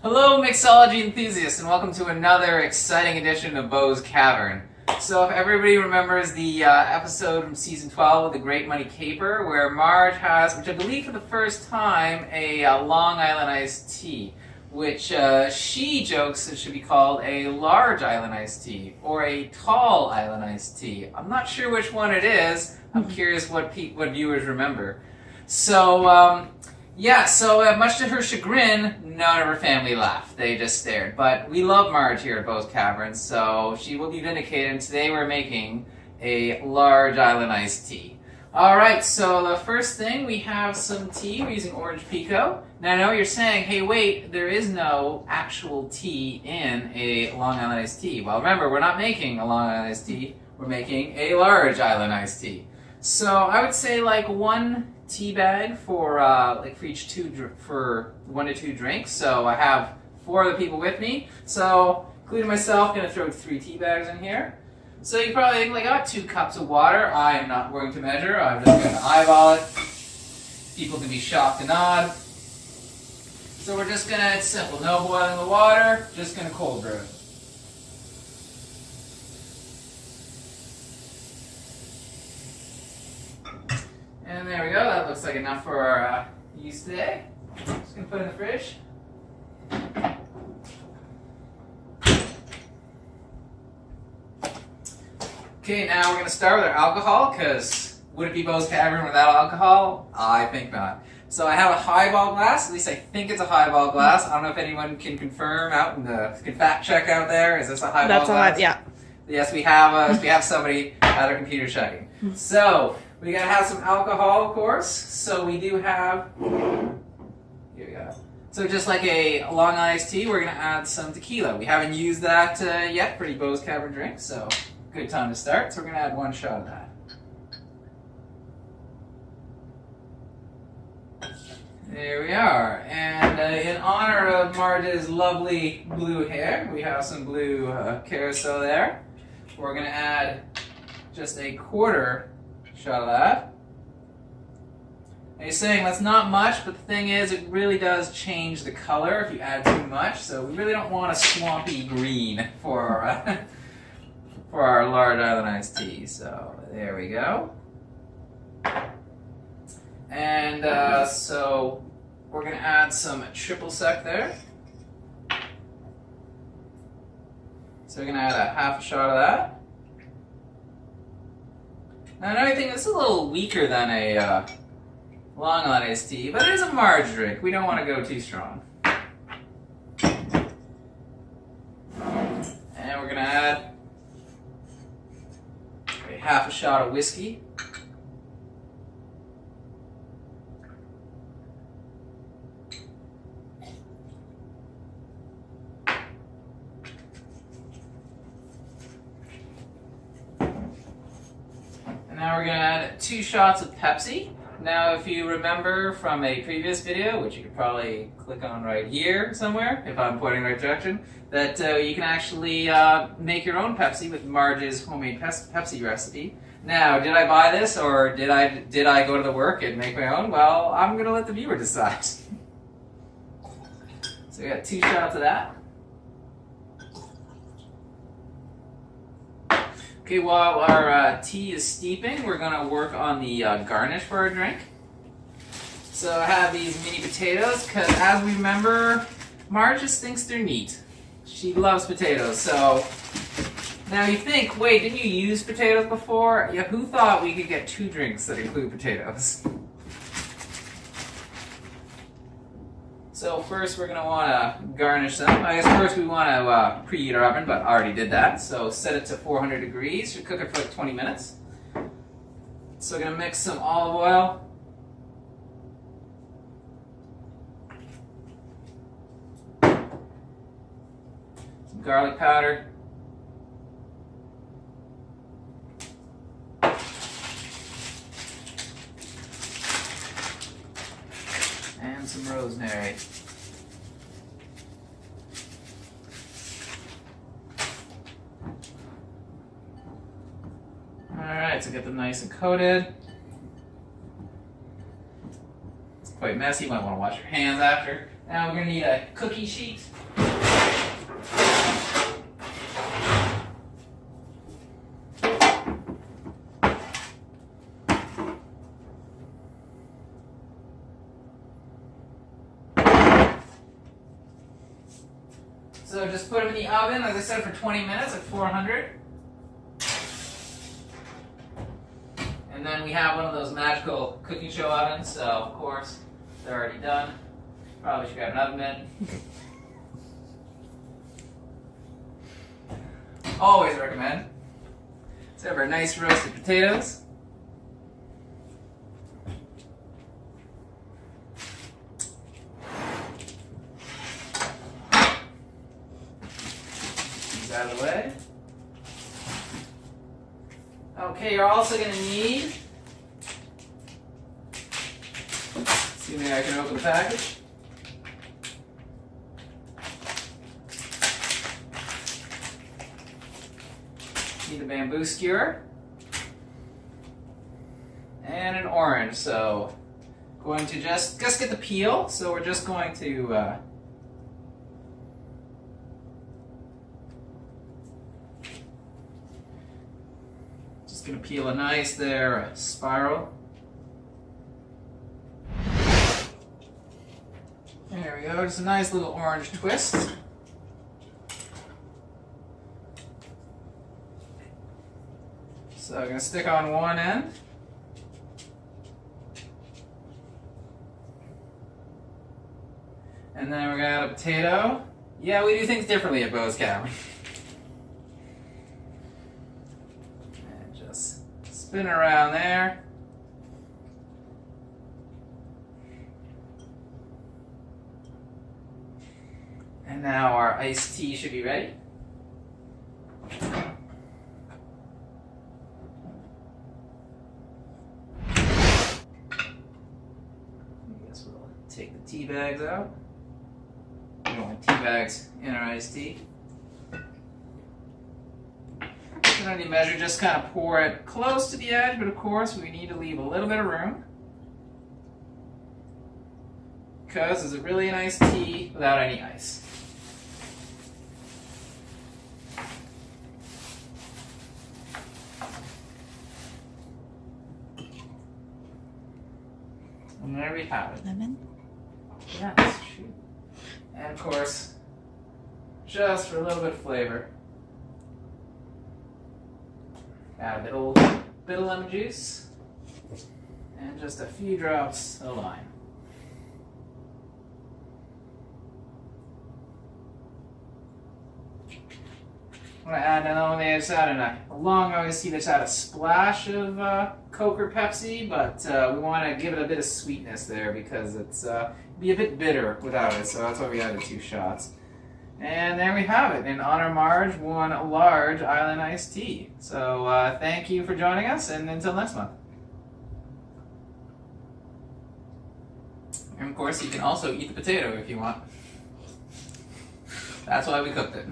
Hello, mixology enthusiasts, and welcome to another exciting edition of Beau's Cavern. So, if everybody remembers the episode from season 12 of The Great Money Caper, where Marge has, which I believe for the first time, a Long Island iced tea, which she jokes it should be called a large island iced tea or a tall island iced tea. I'm not sure which one it is. I'm curious what viewers remember. So, much to her chagrin, none of her family laughed. They just stared. But we love Marge here at Beau's Cavern, so she will be vindicated. And today we're making a large island iced tea. Alright, so the first thing, we have some tea. We're using orange pekoe. Now I know you're saying, hey wait, there is no actual tea in a Long Island iced tea. Well remember, we're not making a Long Island iced tea. We're making a large island iced tea. So I would say like one tea bag for for 1 to 2 drinks. So I have 4 of the people with me. So including myself, gonna throw 3 tea bags in here. So you probably think like, 2 cups of water. I am not going to measure. I'm just going to eyeball it. People can be shocked and awed. So we're just gonna, it's simple. No boiling the water. Just gonna cold brew it. And there we go, that looks like enough for our use today. Just gonna put it in the fridge. Okay, now we're gonna start with our alcohol, because would it be Beau's Cavern without alcohol? I think not. So I have a highball glass, at least I think it's a highball glass. I don't know if anyone can confirm out in the, can fact check out there. Is this a highball glass? Yeah. Yes, we have somebody at our computer checking. So, we gotta have some alcohol, of course. So we do have, here we go. So just like a Long Island iced tea, we're gonna add some tequila. We haven't used that yet for the Beau's Cavern drink, so good time to start. So we're gonna add 1 shot of that. There we are. And in honor of Marge's lovely blue hair, we have some blue carousel there. We're gonna add just a 1/4 shot of that. And you're saying that's not much, but the thing is, it really does change the color if you add too much. So we really don't want a swampy green for our large island iced tea. So there we go. And so we're gonna add some triple sec there. So we're gonna add a 1/2 shot of that. Now another thing, this is a little weaker than a Long Island iced tea, but it is a Marge drink. We don't want to go too strong. And we're gonna add a 1/2 shot of whiskey. Now we're going to add 2 shots of Pepsi. Now if you remember from a previous video, which you could probably click on right here somewhere, if I'm pointing the right direction, that you can actually make your own Pepsi with Marge's homemade Pepsi recipe. Now, did I buy this or did I go to the work and make my own? Well, I'm going to let the viewer decide. So we got 2 shots of that. Okay, while our tea is steeping, we're going to work on the garnish for our drink. So I have these mini potatoes, because as we remember, Marge just thinks they're neat. She loves potatoes, so now you think, wait, didn't you use potatoes before? Yeah, who thought we could get 2 drinks that include potatoes? So first we're going to want to garnish them. I guess first we want to preheat our oven, but I already did that. So set it to 400 degrees. Should cook it for like 20 minutes. So we're going to mix some olive oil. Some garlic powder. And some rosemary. Alright, so get them nice and coated. quite messy. You might want to wash your hands after. Now we're going to need a cookie sheet. So just put them in the oven, as I said, for 20 minutes at 400. And then we have one of those magical cooking show ovens, so of course they're already done. Probably should grab an oven mitt. Always recommend. Let's have our nice roasted potatoes. These out of the way. Okay, you're also going to need, assuming I can open the package, need a bamboo skewer and an orange. So going to just get the peel. So we're just going to going to peel a nice there spiral. There we go, just a nice little orange twist. So I'm going to stick on one end. And then we're going to add a potato. Yeah, we do things differently at Bo's Cavern. Spin around there. And now our iced tea should be ready. I guess we'll take the tea bags out. We don't want tea bags in our iced tea. In any measure, just kind of pour it close to the edge, but of course we need to leave a little bit of room, because it's a really nice tea without any ice. And there we have it. Lemon? Yes, shoot. And of course, just for a little bit of flavor, add a bit of lemon juice and just a few drops of lime. I'm going to add, not only just add in a long iced tea, just add a splash of Coke or Pepsi, but we want to give it a bit of sweetness there because it's be a bit bitter without it, so that's why we added 2 shots. And there we have it. In honor of Marge, one large island iced tea. So thank you for joining us, and until next month. And of course, you can also eat the potato if you want. That's why we cooked it.